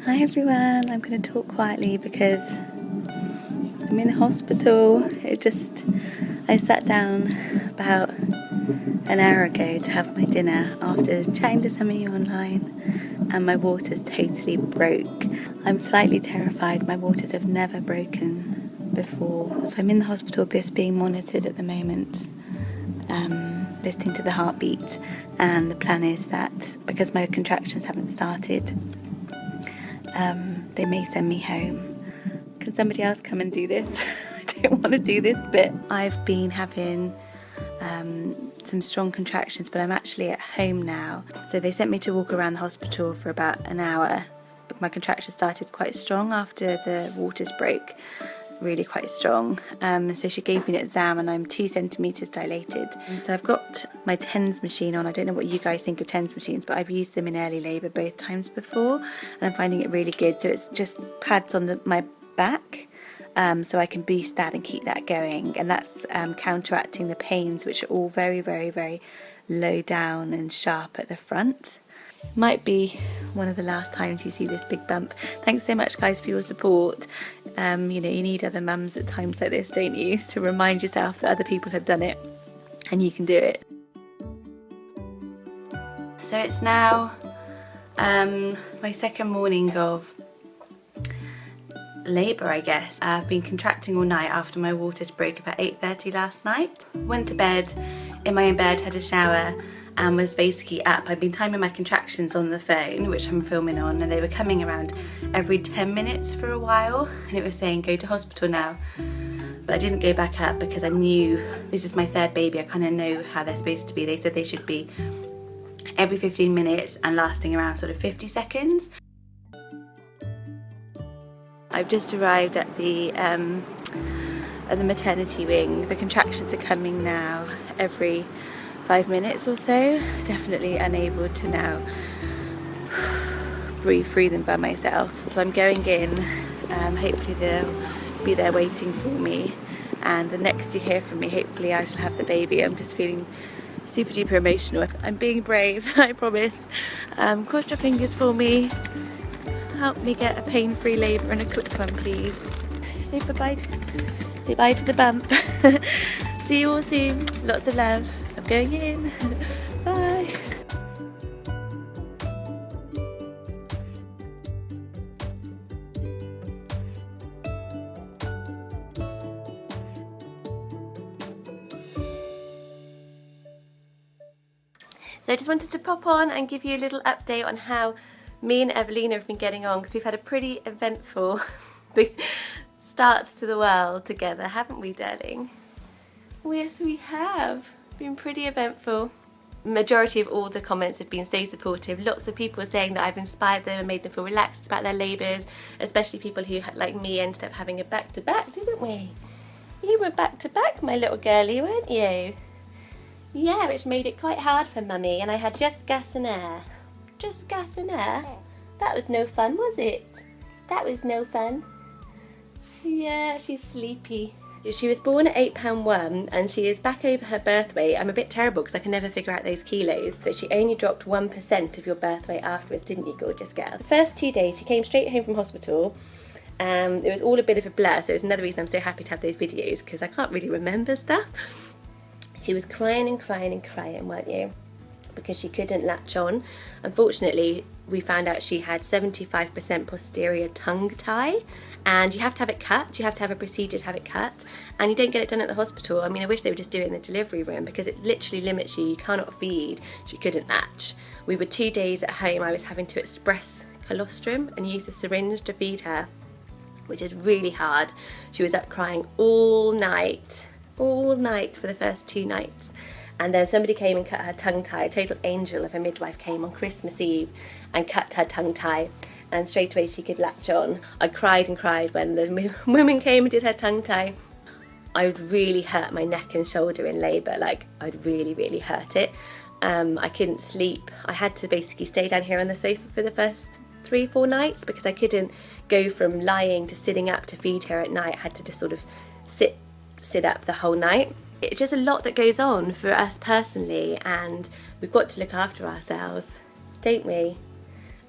Hi everyone, I'm going to talk quietly because I'm in hospital. I sat down about an hour ago to have my dinner after chatting to some of you online, and my waters totally broke. I'm slightly terrified. My waters have never broken before. So I'm in the hospital just being monitored at the moment, listening to the heartbeat, and the plan is that because my contractions haven't started, they may send me home. Can somebody else come and do this? I don't want to do this bit. I've been having some strong contractions, but I'm actually at home now. So they sent me to walk around the hospital for about an hour. My contractions started quite strong after the waters broke, really quite strong. So she gave me an exam and I'm 2 centimetres dilated. So I've got my TENS machine on. I don't know what you guys think of TENS machines, but I've used them in early labour both times before and I'm finding it really good. So it's just pads on my back, so I can boost that and keep that going, and that's counteracting the pains, which are all very, very, very low down and sharp at the front. Might be one of the last times you see this big bump. Thanks so much guys for your support. You need other mums at times like this, don't you, to remind yourself that other people have done it and you can do it. So it's now my second morning of labour, I guess. I've been contracting all night after my waters broke about 8:30 last night. Went to bed in my own bed, had a shower and was basically up. I've been timing my contractions on the phone, which I'm filming on, and they were coming around every 10 minutes for a while, and it was saying go to hospital now. But I didn't go back up because I knew this is my third baby. I kind of know how they're supposed to be. They said they should be every 15 minutes and lasting around sort of 50 seconds. I've just arrived at the maternity wing. The contractions are coming now every 5 minutes or so. Definitely unable to now breathe through them by myself. So I'm going in. Hopefully they'll be there waiting for me. And the next you hear from me, hopefully I shall have the baby. I'm just feeling super duper emotional. I'm being brave, I promise. Cross your fingers for me. Help me get a pain-free labour and a quick one, please. Say bye-bye. Say bye to the bump. See you all soon. Lots of love. I'm going in. Bye. So I just wanted to pop on and give you a little update on how me and Evelina have been getting on, because we've had a pretty eventful start to the world together, haven't we, darling? Yes, we have. Been pretty eventful. Majority of all the comments have been so supportive. Lots of people are saying that I've inspired them and made them feel relaxed about their labours, especially people who, like me, ended up having a back-to-back, didn't we? You were back-to-back, my little girlie, weren't you? Yeah, which made it quite hard for Mummy, and I had just gas and air. Just gas and air? That was no fun, was it? That was no fun. Yeah, she's sleepy. She was born at £8.1 and she is back over her birth weight. I'm a bit terrible because I can never figure out those kilos, but she only dropped 1% of your birth weight afterwards, didn't you, gorgeous girl? The first 2 days she came straight home from hospital. It was all a bit of a blur, so it's another reason I'm so happy to have those videos, because I can't really remember stuff. She was crying and crying and crying, weren't you? Because she couldn't latch on. Unfortunately, we found out she had 75% posterior tongue tie, and you have to have it cut. You have to have a procedure to have it cut, and you don't get it done at the hospital. I mean, I wish they would just do it in the delivery room, because it literally limits you. You cannot feed. She couldn't latch. We were 2 days at home. I was having to express colostrum and use a syringe to feed her, which is really hard. She was up crying all night for the first 2 nights. And then somebody came and cut her tongue tie. A total angel of a midwife came on Christmas Eve and cut her tongue tie, and straight away she could latch on. I cried and cried when the woman came and did her tongue tie. I would really hurt my neck and shoulder in labour, like I'd really, really hurt it. I couldn't sleep. I had to basically stay down here on the sofa for the first 3-4 nights because I couldn't go from lying to sitting up to feed her at night. I had to just sort of sit up the whole night. It's just a lot that goes on for us personally, and we've got to look after ourselves, don't we?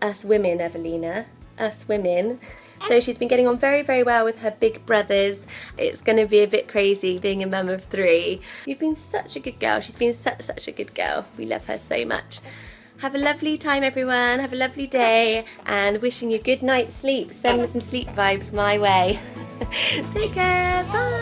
Us women, Evelina. us women. So she's been getting on very, very well with her big brothers. It's going to be a bit crazy being a mum of 3. You've been such a good girl. She's been such a good girl. We love her so much. Have a lovely time, everyone. Have a lovely day, and wishing you good night's sleep. Send me some sleep vibes my way. Take care. Bye.